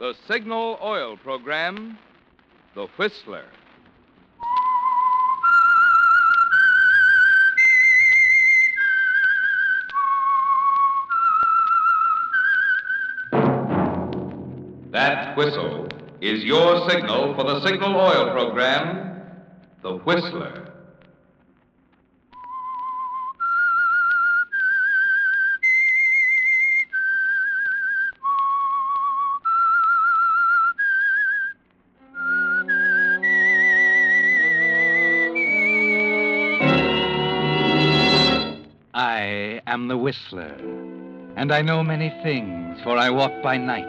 The Signal Oil Program, The Whistler. That whistle is your signal for the Signal Oil Program, The Whistler. I am the Whistler, and I know many things, for I walk by night.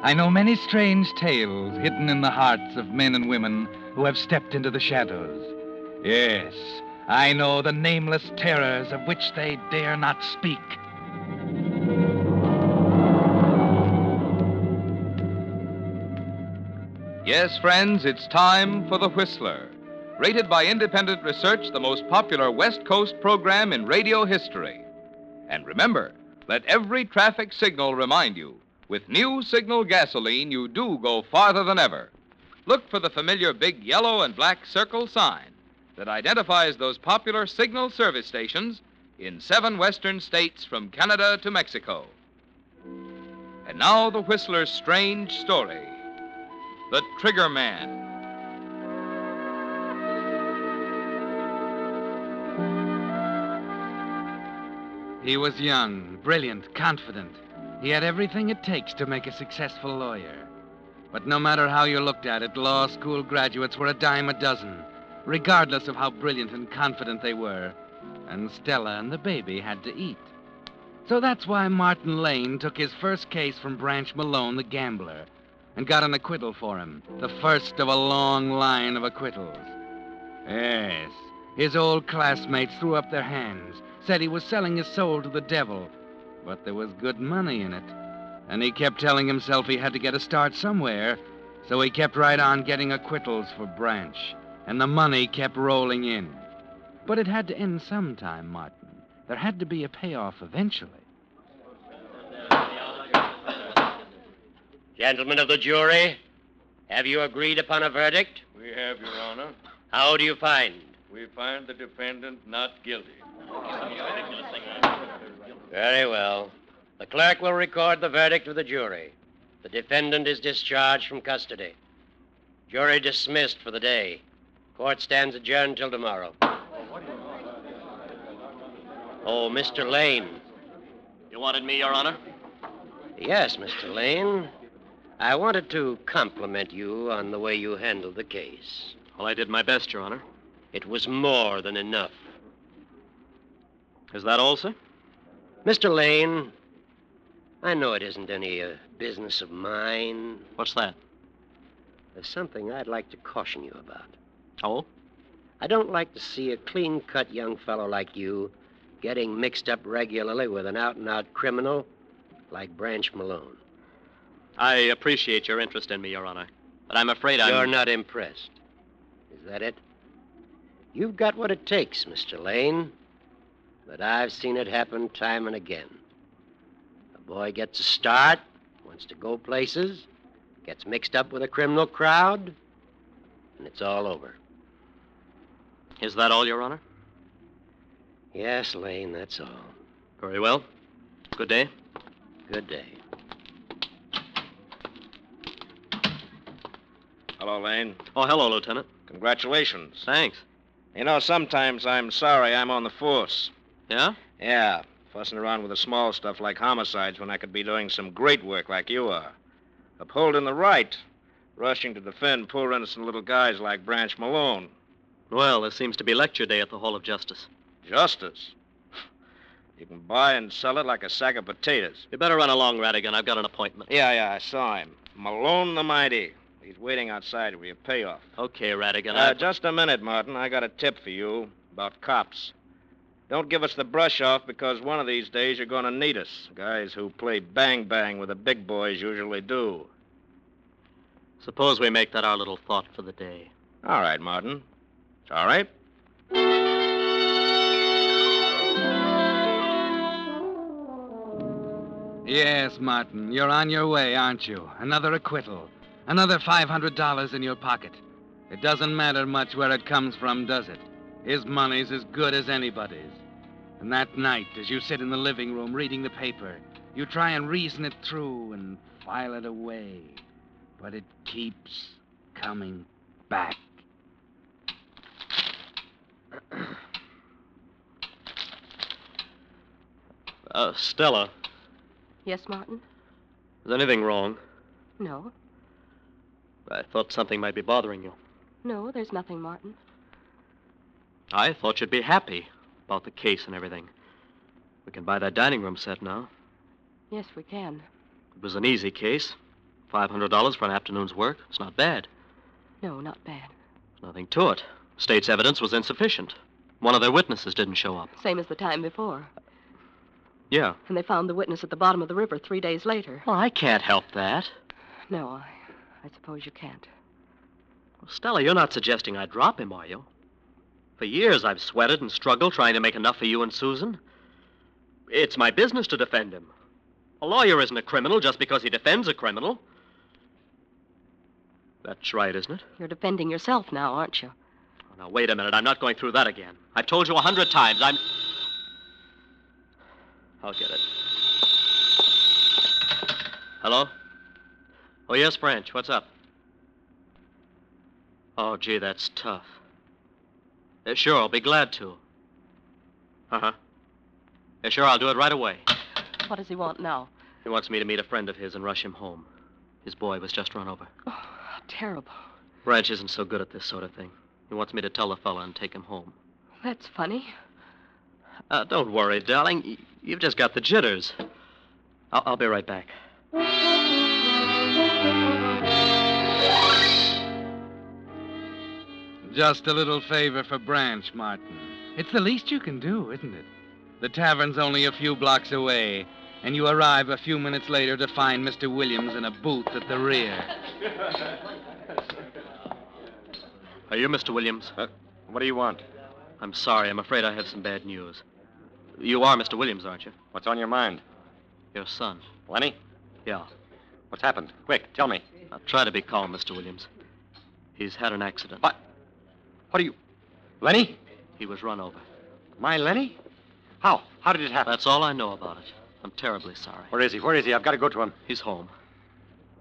I know many strange tales hidden in the hearts of men and women who have stepped into the shadows. Yes, I know the nameless terrors of which they dare not speak. Yes, friends, it's time for The Whistler. Rated by independent research, the most popular West Coast program in radio history. And remember, let every traffic signal remind you, with new Signal gasoline, you do go farther than ever. Look for the familiar big yellow and black circle sign that identifies those popular Signal service stations in 7 western states from Canada to Mexico. And now the Whistler's strange story, The Trigger Man. He was young, brilliant, confident. He had everything it takes to make a successful lawyer. But no matter how you looked at it, law school graduates were a dime a dozen, regardless of how brilliant and confident they were. And Stella and the baby had to eat. So that's why Martin Lane took his first case from Branch Malone, the gambler, and got an acquittal for him, the first of a long line of acquittals. Yes, his old classmates threw up their hands, said he was selling his soul to the devil, but there was good money in it. And he kept telling himself he had to get a start somewhere, so he kept right on getting acquittals for Branch, and the money kept rolling in. But it had to end sometime, Martin. There had to be a payoff eventually. Gentlemen of the jury, have you agreed upon a verdict? We have, Your Honor. How do you find? We find the defendant not guilty. Very well. The clerk will record the verdict of the jury. The defendant is discharged from custody. Jury dismissed for the day. Court stands adjourned till tomorrow. Oh, Mr. Lane. You wanted me, Your Honor? Yes, Mr. Lane. I wanted to compliment you on the way you handled the case. Well, I did my best, Your Honor. It was more than enough. Is that all, sir? Mr. Lane, I know it isn't any business of mine. What's that? There's something I'd like to caution you about. Oh? I don't like to see a clean-cut young fellow like you getting mixed up regularly with an out-and-out criminal like Branch Malone. I appreciate your interest in me, Your Honor, but I'm afraid I'm... You're not impressed. Is that it? You've got what it takes, Mr. Lane. But I've seen it happen time and again. A boy gets a start, wants to go places, gets mixed up with a criminal crowd, and it's all over. Is that all, Your Honor? Yes, Lane, that's all. Very well. Good day. Good day. Hello, Lane. Oh, hello, Lieutenant. Congratulations. Thanks. You know, sometimes I'm sorry I'm on the force. Yeah? Yeah, fussing around with the small stuff like homicides when I could be doing some great work like you are. Upholding the right, rushing to defend poor innocent little guys like Branch Malone. Well, there seems to be lecture day at the Hall of Justice. Justice? You can buy and sell it like a sack of potatoes. You better run along, Radigan. I've got an appointment. Yeah, I saw him. Malone the Mighty. He's waiting outside for your payoff. Okay, Radigan. Just a minute, Martin. I got a tip for you about cops. Don't give us the brush off, because one of these days you're going to need us. Guys who play bang-bang with the big boys usually do. Suppose we make that our little thought for the day. All right, Martin. It's all right. Yes, Martin, you're on your way, aren't you? Another acquittal. Another $500 in your pocket. It doesn't matter much where it comes from, does it? His money's as good as anybody's. And that night, as you sit in the living room reading the paper, you try and reason it through and file it away. But it keeps coming back. Stella, Yes, Martin? is anything wrong? No. I thought something might be bothering you. No, there's nothing, Martin. I thought you'd be happy about the case and everything. We can buy that dining room set now. Yes, we can. It was an easy case. $500 for an afternoon's work. It's not bad. No, not bad. There's nothing to it. State's evidence was insufficient. One of their witnesses didn't show up. Same as the time before. Yeah. And they found the witness at the bottom of the river 3 days later. Well, I can't help that. No, I suppose you can't. Well, Stella, you're not suggesting I drop him, are you? For years I've sweated and struggled trying to make enough for you and Susan. It's my business to defend him. A lawyer isn't a criminal just because he defends a criminal. That's right, isn't it? You're defending yourself now, aren't you? Oh, now, wait a minute. I'm not going through that again. I've told you 100 times. I'll get it. Hello? Oh, yes, Branch. What's up? Oh, gee, that's tough. Sure, I'll be glad to. Uh-huh. Yeah, sure, I'll do it right away. What does he want now? He wants me to meet a friend of his and rush him home. His boy was just run over. Oh, how terrible. Branch isn't so good at this sort of thing. He wants me to tell the fella and take him home. That's funny. Don't worry, darling. You've just got the jitters. I'll be right back. Just a little favor for Branch, Martin. It's the least you can do, isn't it? The tavern's only a few blocks away, and you arrive a few minutes later to find Mr. Williams in a booth at the rear. Are you Mr. Williams? What do you want? I'm sorry. I'm afraid I have some bad news. You are Mr. Williams, aren't you? What's on your mind? Your son. Lenny? Yeah. What's happened? Quick, tell me. Now, try to be calm, Mr. Williams. He's had an accident. What? What are you... Lenny? He was run over. My Lenny? How? How did it happen? That's all I know about it. I'm terribly sorry. Where is he? Where is he? I've got to go to him. He's home.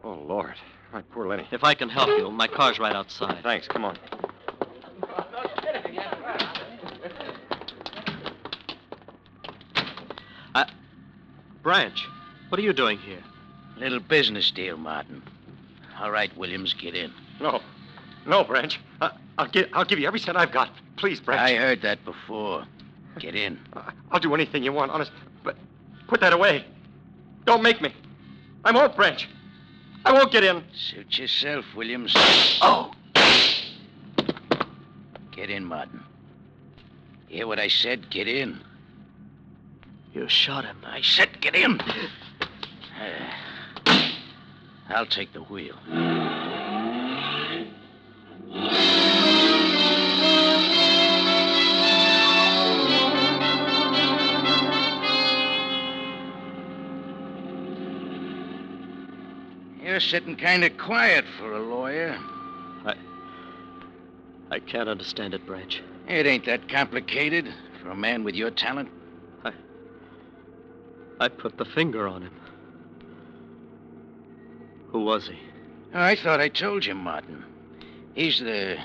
Oh, Lord. My poor Lenny. If I can help you, my car's right outside. Thanks. Come on. Branch, what are you doing here? Little business deal, Martin. All right, Williams, get in. No. No, Branch. I'll give you every cent I've got. Please, Branch. I heard that before. Get in. I'll do anything you want, honest. But put that away. Don't make me. I won't, Branch. I won't get in. Suit yourself, Williams. Oh! Get in, Martin. Hear what I said? Get in. You shot him. I said get in. I'll take the wheel. You're sitting kind of quiet for a lawyer. I can't understand it, Branch. It ain't that complicated for a man with your talent. I put the finger on him. Who was he? Oh, I thought I told you, Martin. He's the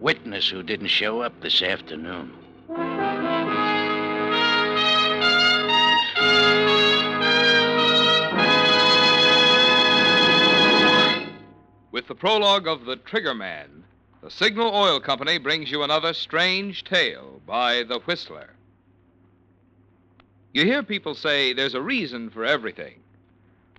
witness who didn't show up this afternoon. With the prologue of The Trigger Man, the Signal Oil Company brings you another strange tale by The Whistler. You hear people say there's a reason for everything.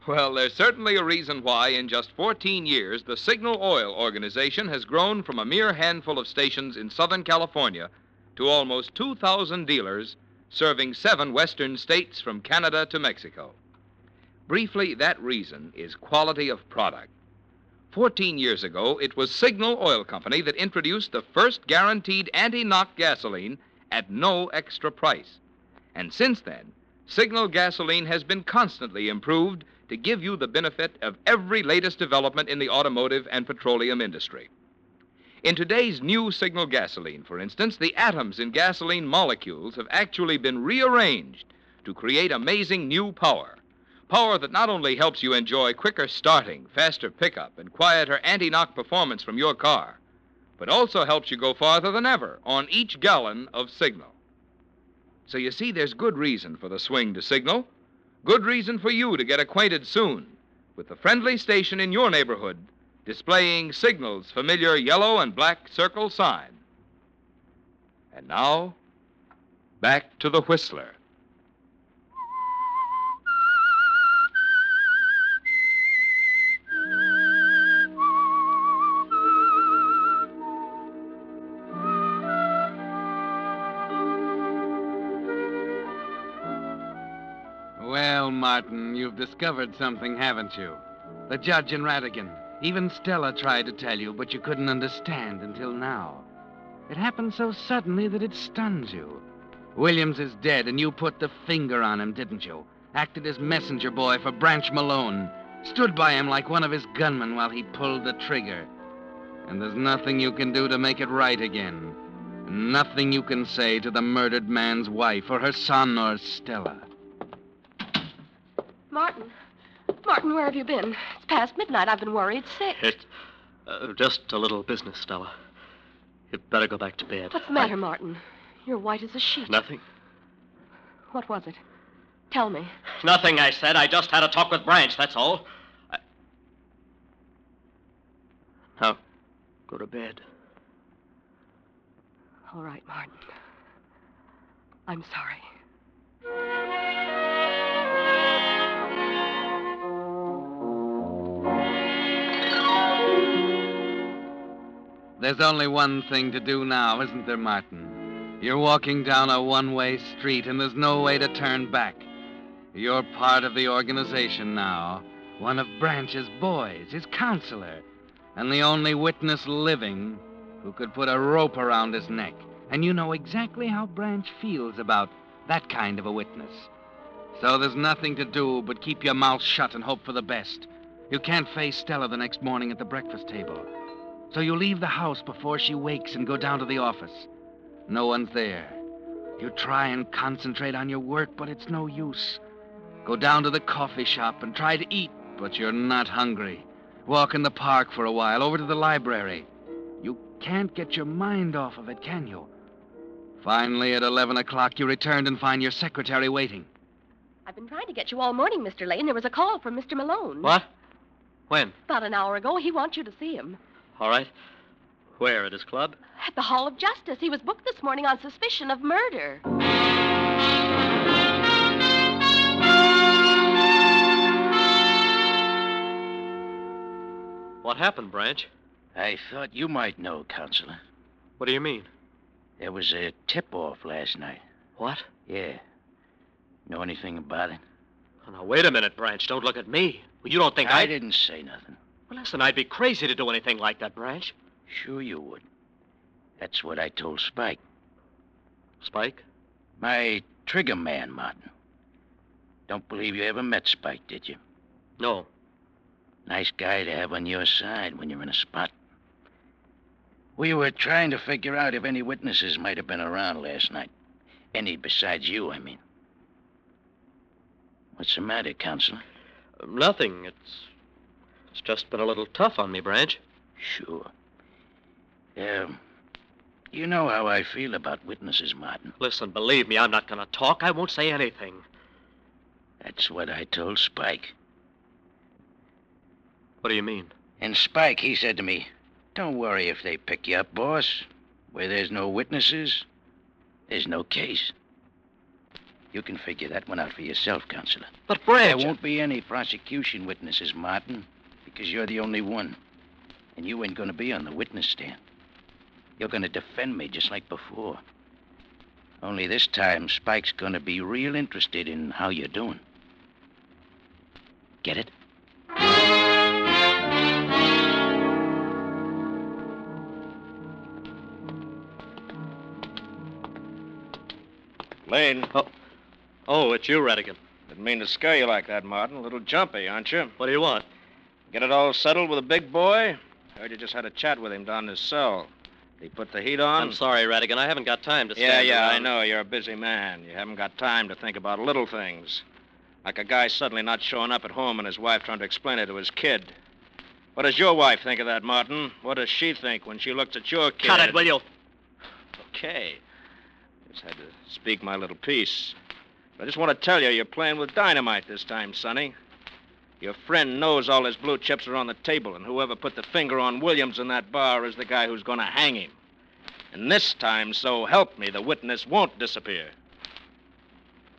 Well, there's certainly a reason why in just 14 years the Signal Oil Organization has grown from a mere handful of stations in Southern California to almost 2,000 dealers serving 7 western states from Canada to Mexico. Briefly, that reason is quality of product. 14 years ago, it was Signal Oil Company that introduced the first guaranteed anti-knock gasoline at no extra price. And since then, Signal gasoline has been constantly improved to give you the benefit of every latest development in the automotive and petroleum industry. In today's new Signal gasoline, for instance, the atoms in gasoline molecules have actually been rearranged to create amazing new power. Power that not only helps you enjoy quicker starting, faster pickup, and quieter anti-knock performance from your car, but also helps you go farther than ever on each gallon of Signal. So you see, there's good reason for the swing to Signal, good reason for you to get acquainted soon with the friendly station in your neighborhood displaying Signal's familiar yellow and black circle sign. And now, back to the Whistler. Well, Martin, you've discovered something, haven't you? The judge in Radigan. Even Stella tried to tell you, but you couldn't understand until now. It happened so suddenly that it stuns you. Williams is dead, and you put the finger on him, didn't you? Acted as messenger boy for Branch Malone. Stood by him like one of his gunmen while he pulled the trigger. And there's nothing you can do to make it right again. Nothing you can say to the murdered man's wife or her son or Stella. Martin. Martin, where have you been? It's past midnight. I've been worried sick. It's just a little business, Stella. You'd better go back to bed. What's the matter, Martin? You're white as a sheet. Nothing. What was it? Tell me. Nothing, I said. I just had a talk with Branch, that's all. Now, go to bed. All right, Martin. I'm sorry. There's only one thing to do now, isn't there, Martin? You're walking down a one-way street, and there's no way to turn back. You're part of the organization now, one of Branch's boys, his counselor, and the only witness living who could put a rope around his neck. And you know exactly how Branch feels about that kind of a witness. So there's nothing to do but keep your mouth shut and hope for the best. You can't face Stella the next morning at the breakfast table. So you leave the house before she wakes and go down to the office. No one's there. You try and concentrate on your work, but it's no use. Go down to the coffee shop and try to eat, but you're not hungry. Walk in the park for a while, over to the library. You can't get your mind off of it, can you? Finally, at 11 o'clock, you returned and find your secretary waiting. I've been trying to get you all morning, Mr. Lane. There was a call from Mr. Malone. What? When? About an hour ago. He wants you to see him. All right. Where, at his club? At the Hall of Justice. He was booked this morning on suspicion of murder. What happened, Branch? I thought you might know, Counselor. What do you mean? There was a tip-off last night. What? Yeah. Know anything about it? Oh, now, wait a minute, Branch. Don't look at me. Well, you don't think I didn't say nothing. Well, listen, I'd be crazy to do anything like that, Branch. Sure you would. That's what I told Spike. Spike? My trigger man, Martin. Don't believe you ever met Spike, did you? No. Nice guy to have on your side when you're in a spot. We were trying to figure out if any witnesses might have been around last night. Any besides you, I mean. What's the matter, Counselor? Nothing. It's just been a little tough on me, Branch. Sure. You know how I feel about witnesses, Martin. Listen, believe me, I'm not going to talk. I won't say anything. That's what I told Spike. What do you mean? And Spike, he said to me, don't worry if they pick you up, boss. Where there's no witnesses, there's no case. You can figure that one out for yourself, Counselor. But, Branch... There won't be any prosecution witnesses, Martin, because you're the only one. And you ain't going to be on the witness stand. You're going to defend me just like before. Only this time, Spike's going to be real interested in how you're doing. Get it? Lane. Oh. Oh, it's you, Radigan. Didn't mean to scare you like that, Martin. A little jumpy, aren't you? What do you want? Get it all settled with a big boy? Heard you just had a chat with him down in his cell. Did he put the heat on? I'm sorry, Radigan. I haven't got time to stand Yeah, I around. know. You're a busy man. You haven't got time to think about little things. Like a guy suddenly not showing up at home and his wife trying to explain it to his kid. What does your wife think of that, Martin? What does she think when she looks at your kid? Cut it, will you? Okay. Just had to speak my little piece. I just want to tell you, you're playing with dynamite this time, Sonny. Your friend knows all his blue chips are on the table, and whoever put the finger on Williams in that bar is the guy who's going to hang him. And this time, so help me, the witness won't disappear.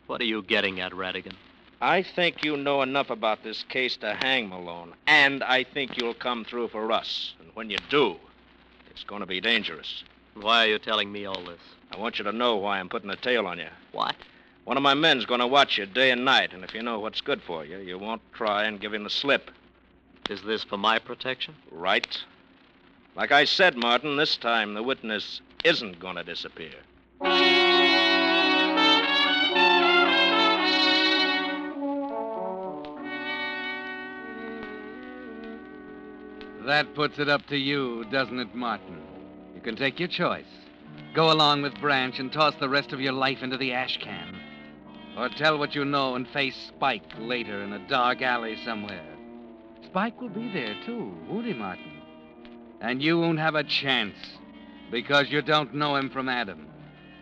What are you getting at, Radigan? I think you know enough about this case to hang Malone, and I think you'll come through for us. And when you do, it's going to be dangerous. Why are you telling me all this? I want you to know why I'm putting a tail on you. What? One of my men's going to watch you day and night, and if you know what's good for you, you won't try and give him the slip. Is this for my protection? Right. Like I said, Martin, this time the witness isn't going to disappear. That puts it up to you, doesn't it, Martin? You can take your choice. Go along with Branch and toss the rest of your life into the ash can. Or tell what you know and face Spike later in a dark alley somewhere. Spike will be there, too, won't he, Martin? And you won't have a chance, because you don't know him from Adam.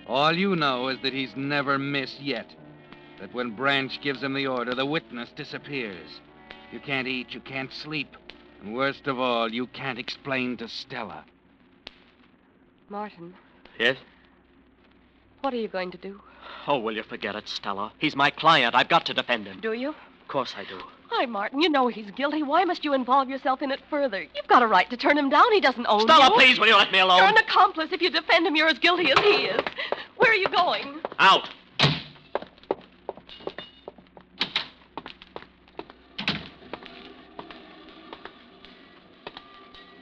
All you know is that he's never missed yet. That when Branch gives him the order, the witness disappears. You can't eat, you can't sleep. And worst of all, you can't explain to Stella. Martin, Yes? what are you going to do? Oh, will you forget it, Stella? He's my client. I've got to defend him. Do you? Of course I do. Why, Martin, you know he's guilty. Why must you involve yourself in it further? You've got a right to turn him down. He doesn't own Stella, you. please, will you let me alone? You're an accomplice. If you defend him, you're as guilty as he is. Where are you going? Out.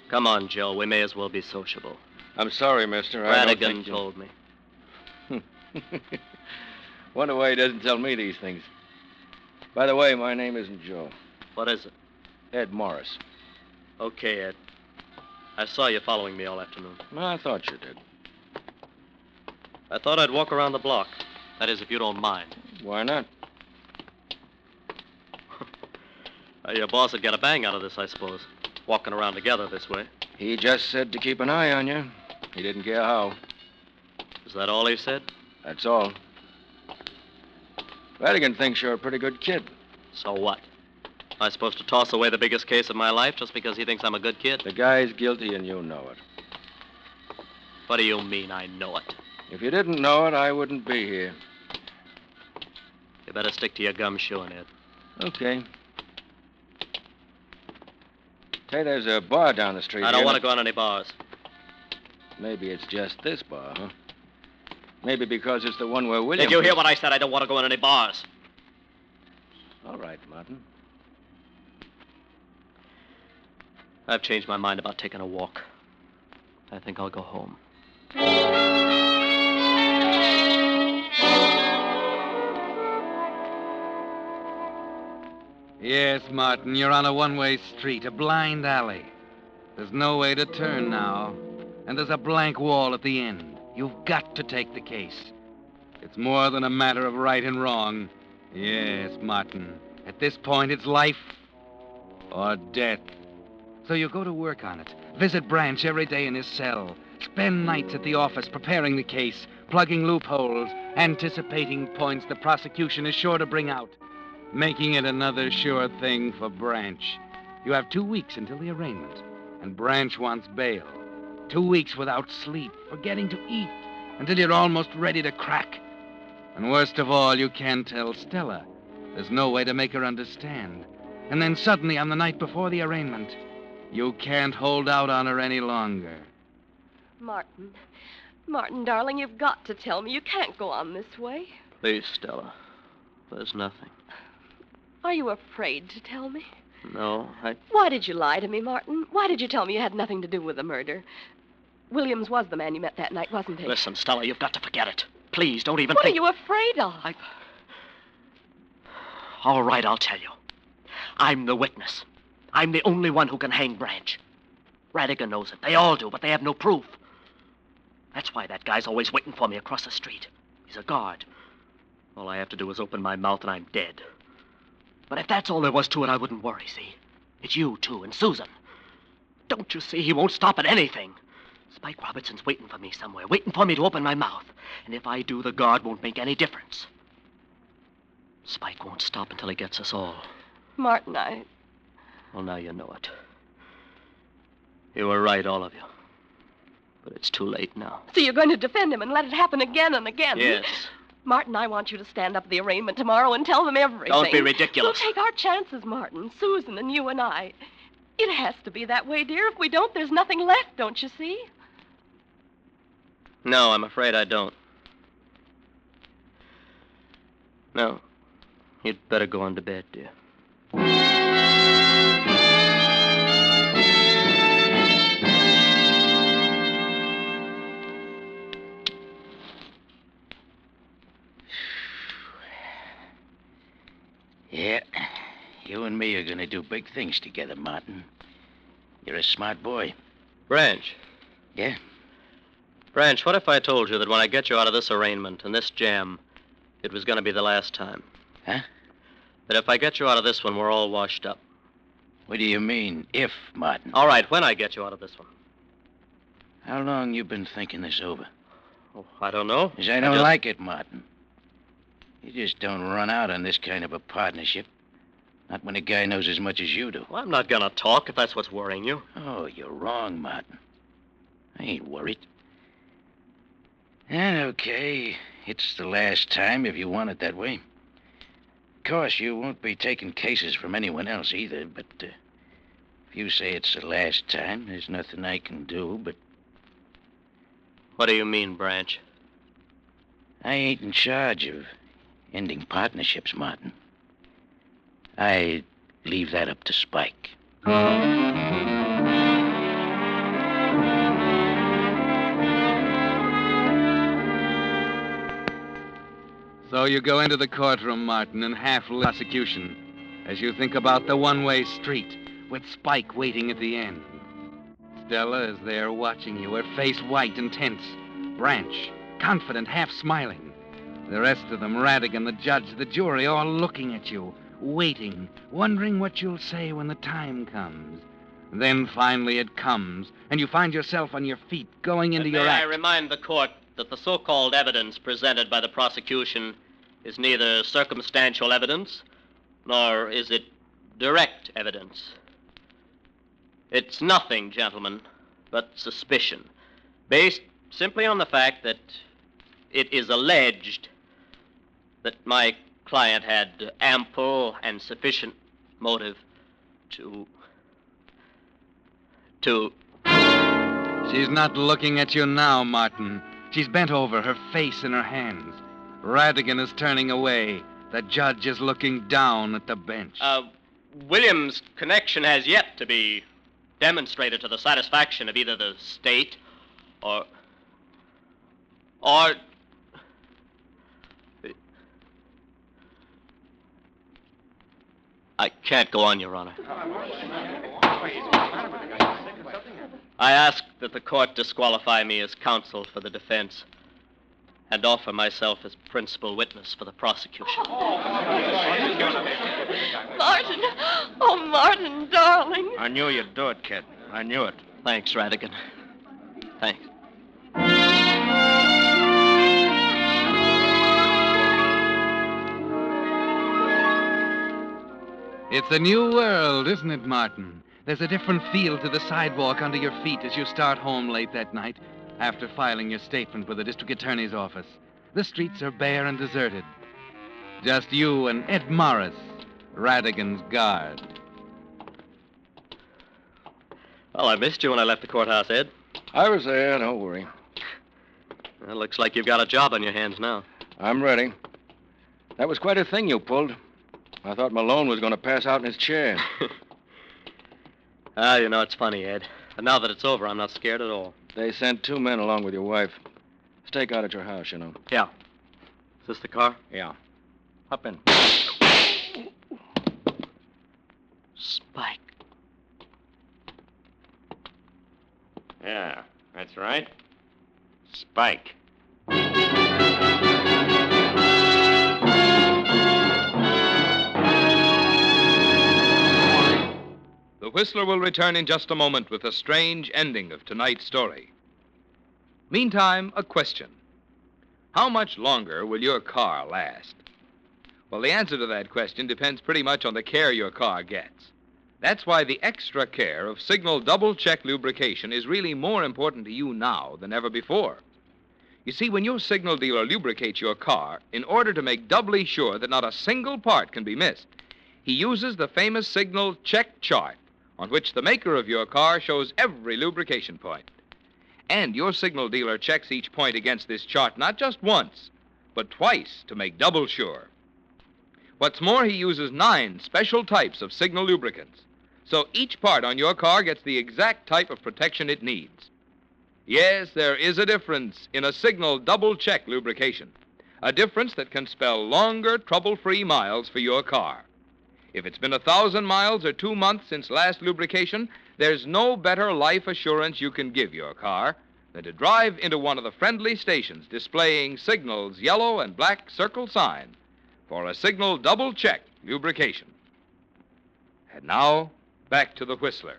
Come on, Joe. We may as well be sociable. I'm sorry, mister. I don't Radigan think you- told me. Wonder why he doesn't tell me these things. By the way, my name isn't Joe. What is it? Ed Morris. Okay, Ed. I saw you following me all afternoon. Well, I thought you did. I thought I'd walk around the block. That is, if you don't mind. Why not? Your boss would get a bang out of this, I suppose. Walking around together this way. He just said to keep an eye on you. He didn't care how. Is that all he said? That's all. Radigan thinks you're a pretty good kid. So what? Am I supposed to toss away the biggest case of my life just because he thinks I'm a good kid? The guy's guilty and you know it. What do you mean I know it? If you didn't know it, I wouldn't be here. You better stick to your gumshoeing, Ed. Okay. Hey, there's a bar down the street. I don't want to go on any bars. Maybe it's just this bar, huh? Maybe because it's the one where William... Did you hear what I said? I don't want to go on any bars. All right, Martin. I've changed my mind about taking a walk. I think I'll go home. Yes, Martin, you're on a one-way street, a blind alley. There's no way to turn now, and there's a blank wall at the end. You've got to take the case. It's more than a matter of right and wrong. Yes, Martin. At this point, it's life or death. So you go to work on it. Visit Branch every day in his cell. Spend nights at the office preparing the case, plugging loopholes, anticipating points the prosecution is sure to bring out, making it another sure thing for Branch. You have 2 weeks until the arraignment, and Branch wants bail. 2 weeks without sleep, forgetting to eat, until you're almost ready to crack. And worst of all, you can't tell Stella. There's no way to make her understand. And then suddenly, on the night before the arraignment, you can't hold out on her any longer. Martin, darling, you've got to tell me. You can't go on this way. Please, Stella. There's nothing. Are you afraid to tell me? No, Why did you lie to me, Martin? Why did you tell me you had nothing to do with the murder? Williams was the man you met that night, wasn't he? Listen, Stella, you've got to forget it. Please, don't even What think... are you afraid of? All right, I'll tell you. I'm the witness. I'm the only one who can hang Branch. Radigan knows it. They all do, but they have no proof. That's why that guy's always waiting for me across the street. He's a guard. All I have to do is open my mouth and I'm dead. But if that's all there was to it, I wouldn't worry, see? It's you, too, and Susan. Don't you see? He won't stop at anything. Spike Robertson's waiting for me somewhere, waiting for me to open my mouth. And if I do, the guard won't make any difference. Spike won't stop until he gets us all. Martin, Well, now you know it. You were right, all of you. But it's too late now. So you're going to defend him and let it happen again and again? Yes. Martin, I want you to stand up at the arraignment tomorrow and tell them everything. Don't be ridiculous. We'll take our chances, Martin. Susan and you and I. It has to be that way, dear. If we don't, there's nothing left, don't you see? No, I'm afraid I don't. No. You'd better go on to bed, dear. Yeah, you and me are going to do big things together, Martin. You're a smart boy. Branch. Yeah? Branch, what if I told you that when I get you out of this arraignment and this jam, it was going to be the last time? Huh? That if I get you out of this one, we're all washed up. What do you mean, if, Martin? All right, when I get you out of this one. How long you been thinking this over? Oh, I don't know. 'Cause I don't like it, Martin. You just don't run out on this kind of a partnership. Not when a guy knows as much as you do. Well, I'm not going to talk if that's what's worrying you. Oh, you're wrong, Martin. I ain't worried. And okay, it's the last time if you want it that way. Of course, you won't be taking cases from anyone else either, but if you say it's the last time, there's nothing I can do but... What do you mean, Branch? I ain't in charge of ending partnerships, Martin. I leave that up to Spike. So you go into the courtroom, Martin, in half-lit prosecution, as you think about the one-way street with Spike waiting at the end. Stella is there watching you, her face white and tense. Branch, confident, half-smiling. The rest of them, Radigan, the judge, the jury, all looking at you, waiting, wondering what you'll say when the time comes. Then finally it comes, and you find yourself on your feet, going into your act. May I remind the court that the so-called evidence presented by the prosecution is neither circumstantial evidence, nor is it direct evidence. It's nothing, gentlemen, but suspicion, based simply on the fact that it is alleged that my client had ample and sufficient motive to... She's not looking at you now, Martin. She's bent over, her face in her hands. Radigan is turning away. The judge is looking down at the bench. Williams' connection has yet to be demonstrated to the satisfaction of either the state or... I can't go on, Your Honor. I ask that the court disqualify me as counsel for the defense and offer myself as principal witness for the prosecution. Martin. Oh, Martin, darling. I knew you'd do it, kid. I knew it. Thanks, Radigan. Thanks. It's a new world, isn't it, Martin? There's a different feel to the sidewalk under your feet as you start home late that night after filing your statement with the district attorney's office. The streets are bare and deserted. Just you and Ed Morris, Radigan's guard. Well, I missed you when I left the courthouse, Ed. I was there, don't worry. Well, looks like you've got a job on your hands now. I'm ready. That was quite a thing you pulled. I thought Malone was going to pass out in his chair. You know, it's funny, Ed. And now that it's over, I'm not scared at all. They sent 2 men along with your wife. Stake out at your house, you know. Yeah. Is this the car? Yeah. Hop in. Spike. Yeah, that's right. Spike. The Whistler will return in just a moment with a strange ending of tonight's story. Meantime, a question. How much longer will your car last? Well, the answer to that question depends pretty much on the care your car gets. That's why the extra care of Signal double-check lubrication is really more important to you now than ever before. You see, when your Signal dealer lubricates your car, in order to make doubly sure that not a single part can be missed, he uses the famous Signal check chart, on which the maker of your car shows every lubrication point. And your Signal dealer checks each point against this chart not just once, but twice to make double sure. What's more, he uses 9 special types of Signal lubricants, so each part on your car gets the exact type of protection it needs. Yes, there is a difference in a Signal double-check lubrication, a difference that can spell longer, trouble-free miles for your car. If it's been 1,000 miles or 2 months since last lubrication, there's no better life assurance you can give your car than to drive into one of the friendly stations displaying Signal's yellow and black circle sign for a Signal double-check lubrication. And now, back to the Whistler.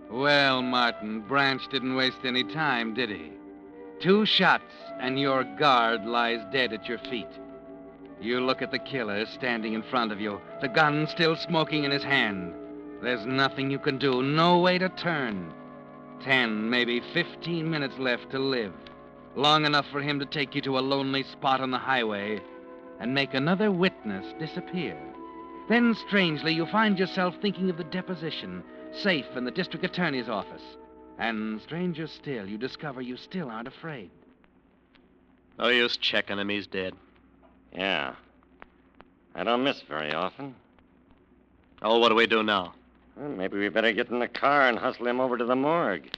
Well, Martin, Branch didn't waste any time, did he? 2 shots, and your guard lies dead at your feet. You look at the killer standing in front of you, the gun still smoking in his hand. There's nothing you can do, no way to turn. 10, maybe 15 minutes left to live. Long enough for him to take you to a lonely spot on the highway and make another witness disappear. Then, strangely, you find yourself thinking of the deposition, safe in the district attorney's office. And, stranger still, you discover you still aren't afraid. No use checking him. He's dead. Yeah. I don't miss very often. Oh, what do we do now? Well, maybe we better get in the car and hustle him over to the morgue.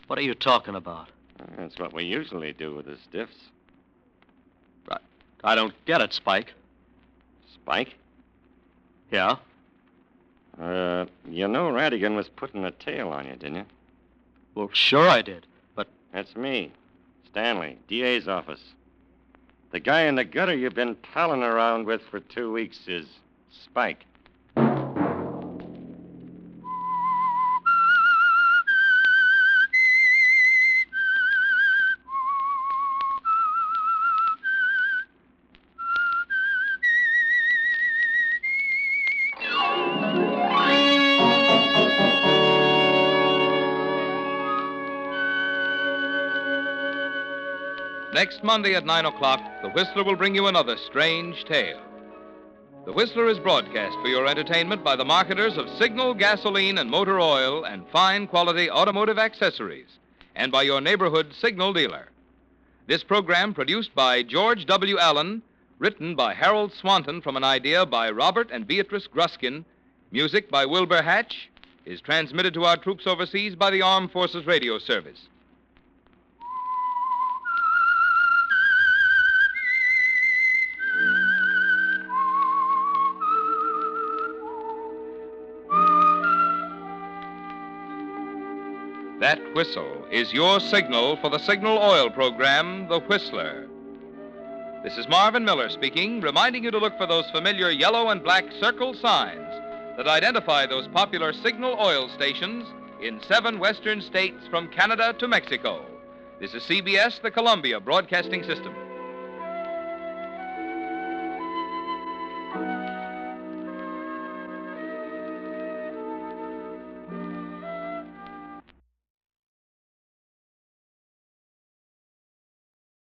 What are you talking about? That's what we usually do with the stiffs. I don't get it, Spike. Spike? Yeah? You know Radigan was putting a tail on you, didn't you? Well, sure I did, but... That's me, Stanley, DA's office. The guy in the gutter you've been palling around with for 2 weeks is Spike. Next Monday at 9 o'clock, The Whistler will bring you another strange tale. The Whistler is broadcast for your entertainment by the marketers of Signal gasoline and motor oil and fine quality automotive accessories, and by your neighborhood Signal dealer. This program, produced by George W. Allen, written by Harold Swanton from an idea by Robert and Beatrice Gruskin, music by Wilbur Hatch, is transmitted to our troops overseas by the Armed Forces Radio Service. That whistle is your signal for the Signal Oil program, The Whistler. This is Marvin Miller speaking, reminding you to look for those familiar yellow and black circle signs that identify those popular Signal Oil stations in 7 western states from Canada to Mexico. This is CBS, the Columbia Broadcasting System.